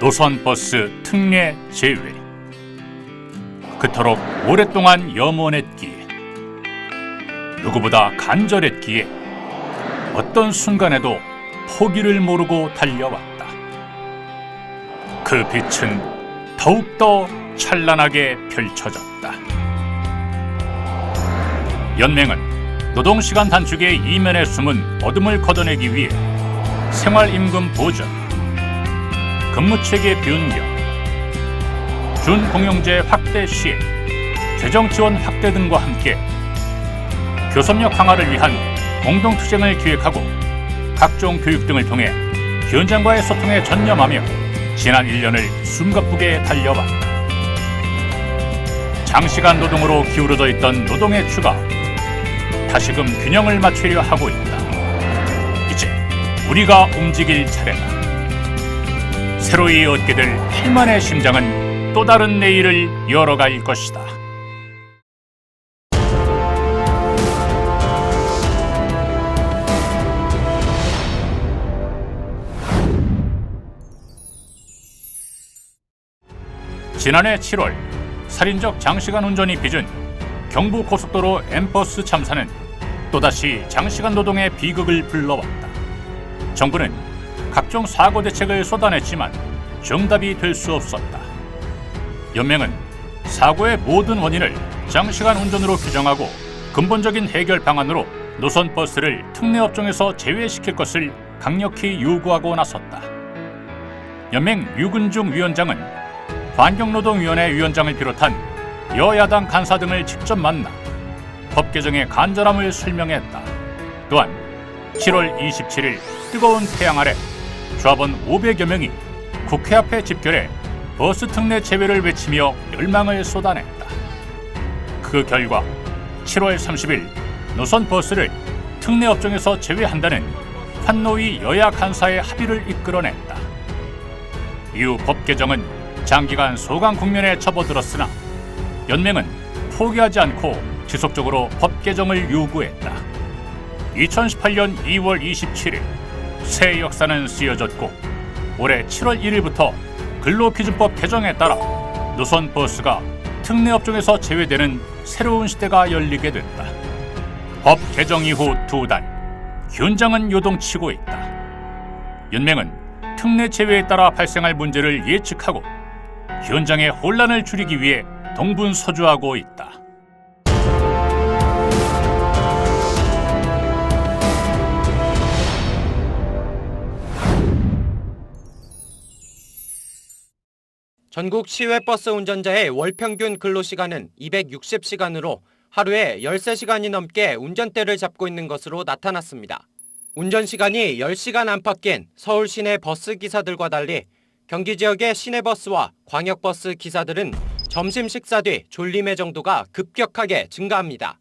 노선버스 특례 제외. 그토록 오랫동안 염원했기에, 누구보다 간절했기에 어떤 순간에도 포기를 모르고 달려왔다. 그 빛은 더욱더 찬란하게 펼쳐졌다. 연맹은 노동시간 단축의 이면에 숨은 어둠을 걷어내기 위해 생활임금 보전, 근무체계 변경, 준공영제 확대 시행, 재정지원 확대 등과 함께 교섭력 강화를 위한 공동투쟁을 기획하고 각종 교육 등을 통해 현장과의 소통에 전념하며 지난 1년을 숨가쁘게 달려왔다. 장시간 노동으로 기울어져 있던 노동의 추가, 다시금 균형을 맞추려 하고 있다. 이제 우리가 움직일 차례다. 새로이 얻게 될 희망의 심장은 또 다른 내일을 열어갈 것이다. 지난해 7월 살인적 장시간 운전이 빚은 경부고속도로 M버스 참사는 또다시 장시간 노동의 비극을 불러왔다. 정부는 각종 사고 대책을 쏟아냈지만 정답이 될 수 없었다. 연맹은 사고의 모든 원인을 장시간 운전으로 규정하고 근본적인 해결 방안으로 노선버스를 특례업종에서 제외시킬 것을 강력히 요구하고 나섰다. 연맹 류근중 위원장은 환경노동위원회 위원장을 비롯한 여야당 간사 등을 직접 만나 법 개정의 간절함을 설명했다. 또한 7월 27일 뜨거운 태양 아래 조합원 500여 명이 국회 앞에 집결해 버스 특례 제외를 외치며 열망을 쏟아냈다. 그 결과 7월 30일 노선버스를 특례업종에서 제외한다는 환노위 여야 간사의 합의를 이끌어냈다. 이후 법 개정은 장기간 소강 국면에 접어들었으나 연맹은 포기하지 않고 지속적으로 법 개정을 요구했다. 2018년 2월 27일 새 역사는 쓰여졌고 올해 7월 1일부터 근로기준법 개정에 따라 노선버스가 특례업종에서 제외되는 새로운 시대가 열리게 됐다. 법 개정 이후 2달, 현장은 요동치고 있다. 연맹은 특례 제외에 따라 발생할 문제를 예측하고 현장의 혼란을 줄이기 위해 동분서주하고 있다. 전국 시외버스 운전자의 월평균 근로시간은 260시간으로 하루에 13시간이 넘게 운전대를 잡고 있는 것으로 나타났습니다. 운전시간이 10시간 안팎인 서울 시내 버스 기사들과 달리 경기 지역의 시내버스와 광역버스 기사들은 점심 식사 뒤 졸림의 정도가 급격하게 증가합니다.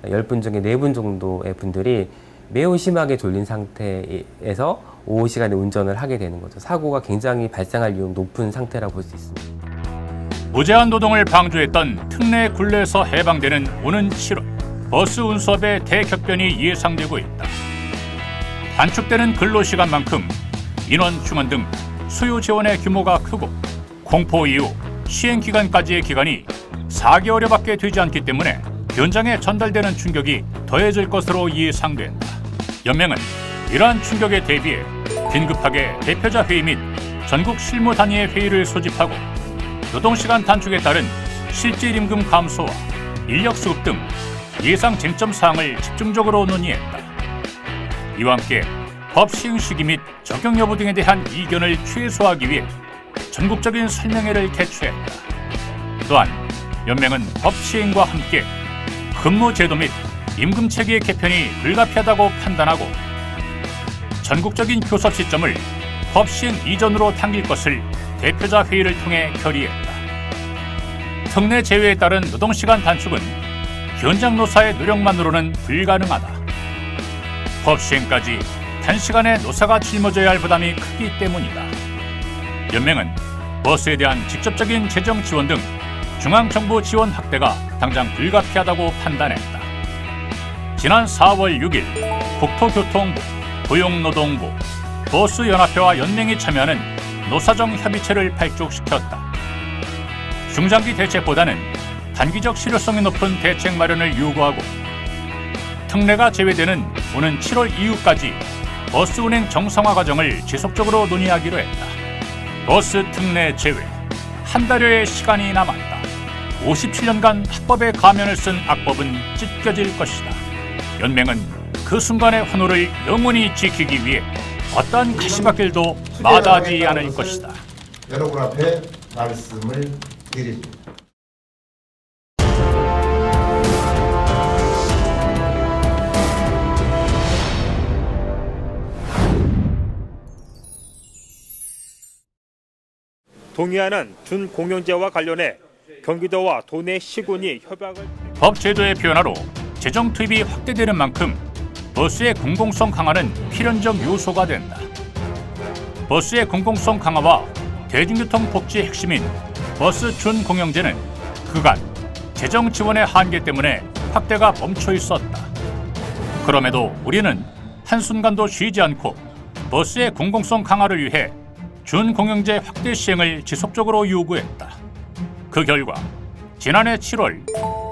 10분 중에 4분 정도의 분들이 매우 심하게 졸린 상태에서 오후 시간에 운전을 하게 되는 거죠. 사고가 굉장히 발생할 위험이 높은 상태라고 볼 수 있습니다. 무제한 노동을 방조했던 특례 굴레에서 해방되는 오는 7월, 버스 운수업의 대격변이 예상되고 있다. 단축되는 근로시간만큼 인원 충원 등 수요 지원의 규모가 크고 공포 이후 시행기간까지의 기간이 4개월여 밖에 되지 않기 때문에 현장에 전달되는 충격이 더해질 것으로 예상된다. 연맹은 이러한 충격에 대비해 긴급하게 대표자 회의 및 전국 실무 단위의 회의를 소집하고 노동시간 단축에 따른 실질임금 감소와 인력 수급 등 예상 쟁점 사항을 집중적으로 논의했다. 이와 함께 법 시행 시기 및 적용 여부 등에 대한 이견을 최소화하기 위해 전국적인 설명회를 개최했다. 또한 연맹은 법 시행과 함께 근무제도 및 임금체계의 개편이 불가피하다고 판단하고 전국적인 교섭 시점을 법 시행 이전으로 당길 것을 대표자 회의를 통해 결의했다. 특례 제외에 따른 노동시간 단축은 현장 노사의 노력만으로는 불가능하다. 법 시행까지 단시간에 노사가 짊어져야 할 부담이 크기 때문이다. 연맹은 버스에 대한 직접적인 재정 지원 등 중앙정부 지원 확대가 당장 불가피하다고 판단했다. 지난 4월 6일 국토교통부, 고용노동부, 버스연합회와 연맹이 참여하는 노사정 협의체를 발족시켰다. 중장기 대책보다는 단기적 실효성이 높은 대책 마련을 요구하고 특례가 제외되는 오는 7월 이후까지 버스 운행 정상화 과정을 지속적으로 논의하기로 했다. 버스 특례 제외, 한 달여의 시간이 남았다. 57년간 합법의 가면을 쓴 악법은 찢겨질 것이다. 연맹은 그 순간의 환호를 영원히 지키기 위해 어떠한 가시밭길도 마다하지 않을 것이다. 여러분 앞에 말씀을 드립니다. 동의안은 준공영제와 관련해 경기도와 도내 시군이 협약을 법 제도의 변화로 재정 투입이 확대되는 만큼 버스의 공공성 강화는 필연적 요소가 된다. 버스의 공공성 강화와 대중교통 복지의 핵심인 버스 준공영제는 그간 재정 지원의 한계 때문에 확대가 멈춰 있었다. 그럼에도 우리는 한순간도 쉬지 않고 버스의 공공성 강화를 위해 준공영제 확대 시행을 지속적으로 요구했다. 그 결과 지난해 7월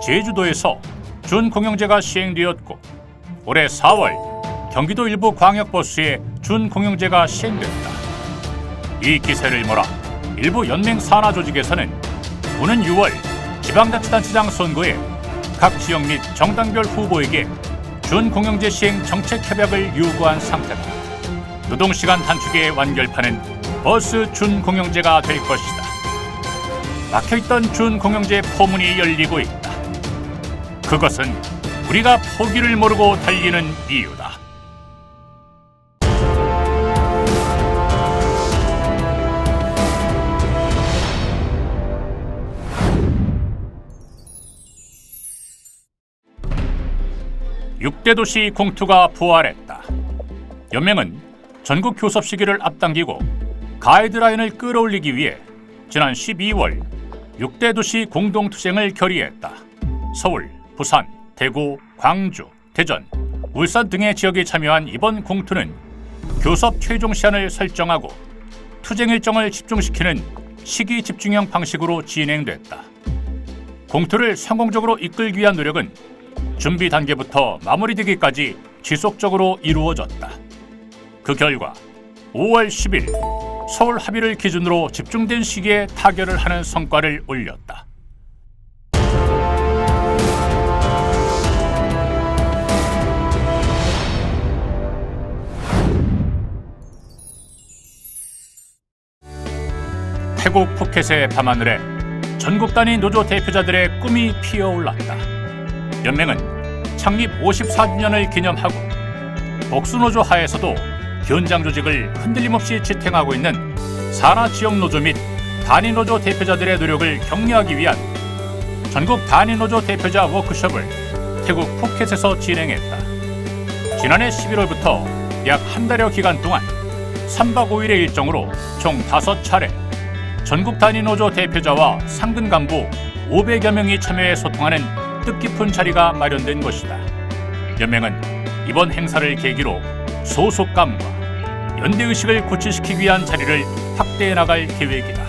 제주도에서 준공영제가 시행되었고 올해 4월 경기도 일부 광역버스에 준공영제가 시행됐다. 이 기세를 몰아 일부 연맹 산하 조직에서는 오는 6월 지방자치단체장 선거에 각 지역 및 정당별 후보에게 준공영제 시행 정책 협약을 요구한 상태다. 노동시간 단축의 완결판은 버스 준공영제가 될 것이다. 막혀있던 준공영제 포문이 열리고 있다. 그것은 우리가 포기를 모르고 달리는 이유다. (6대) 도시 공투가 부활했다. 연맹은 전국 교섭 시기를 앞당기고 가이드라인을 끌어올리기 위해 지난 12월 6대 도시 공동투쟁을 결의했다. 서울, 부산, 대구, 광주, 대전, 울산 등의 지역이 참여한 이번 공투는 교섭 최종 시한을 설정하고 투쟁 일정을 집중시키는 시기 집중형 방식으로 진행됐다. 공투를 성공적으로 이끌기 위한 노력은 준비 단계부터 마무리되기까지 지속적으로 이루어졌다. 그 결과 5월 10일 서울 합의를 기준으로 집중된 시기에 타결을 하는 성과를 올렸다. 태국 푸켓의 밤하늘에 전국 단위 노조 대표자들의 꿈이 피어올랐다. 연맹은 창립 54주년을 기념하고 복수노조 하에서도 현장 조직을 흔들림 없이 지탱하고 있는 산하 지역 노조 및 단위 노조 대표자들의 노력을 격려하기 위한 전국 단위 노조 대표자 워크숍을 태국 푸켓에서 진행했다. 지난해 11월부터 약 한 달여 기간 동안 3박 5일의 일정으로 총 5차례 전국 단위 노조 대표자와 상근 간부 500여 명이 참여해 소통하는 뜻깊은 자리가 마련된 것이다. 연맹은 이번 행사를 계기로 소속감과 연대의식을 고취시키기 위한 자리를 확대해 나갈 계획이다.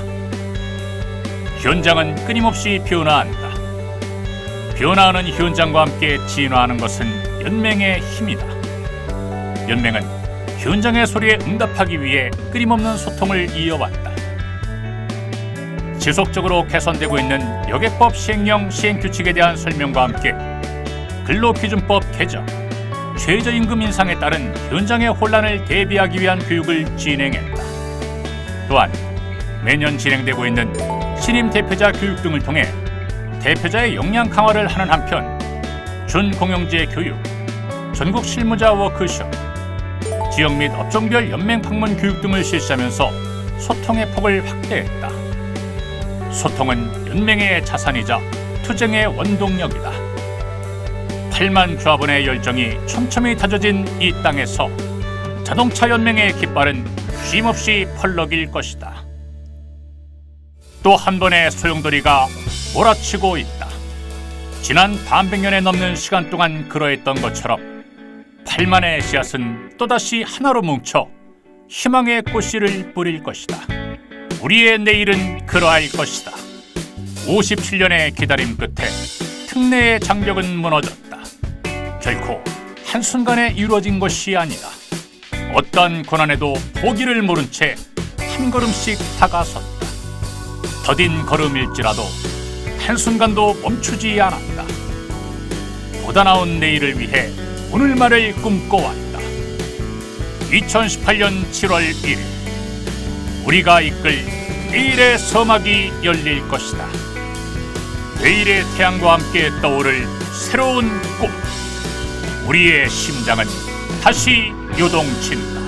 현장은 끊임없이 변화한다. 변화하는 현장과 함께 진화하는 것은 연맹의 힘이다. 연맹은 현장의 소리에 응답하기 위해 끊임없는 소통을 이어왔다. 지속적으로 개선되고 있는 여객법 시행령 시행규칙에 대한 설명과 함께 근로기준법 개정, 최저임금 인상에 따른 현장의 혼란을 대비하기 위한 교육을 진행했다. 또한 매년 진행되고 있는 신임 대표자 교육 등을 통해 대표자의 역량 강화를 하는 한편 준공영제 교육, 전국 실무자 워크숍, 지역 및 업종별 연맹 방문 교육 등을 실시하면서 소통의 폭을 확대했다. 소통은 연맹의 자산이자 투쟁의 원동력이다. 8만 조합원의 열정이 촘촘히 다져진 이 땅에서 자동차 연맹의 깃발은 쉼없이 펄럭일 것이다. 또 한 번의 소용돌이가 몰아치고 있다. 지난 반백년에 넘는 시간 동안 그러했던 것처럼 8만의 씨앗은 또다시 하나로 뭉쳐 희망의 꽃씨를 뿌릴 것이다. 우리의 내일은 그러할 것이다. 57년의 기다림 끝에 특례의 장벽은 무너졌다. 결코 한순간에 이루어진 것이 아니다. 어떤 고난에도 포기를 모른 채 한 걸음씩 다가섰다. 더딘 걸음일지라도 한순간도 멈추지 않았다. 보다 나은 내일을 위해 오늘말을 꿈꿔왔다. 2018년 7월 1일 우리가 이끌 내일의 서막이 열릴 것이다. 내일의 태양과 함께 떠오를 새로운 꿈. 우리의 심장은 다시 요동친다.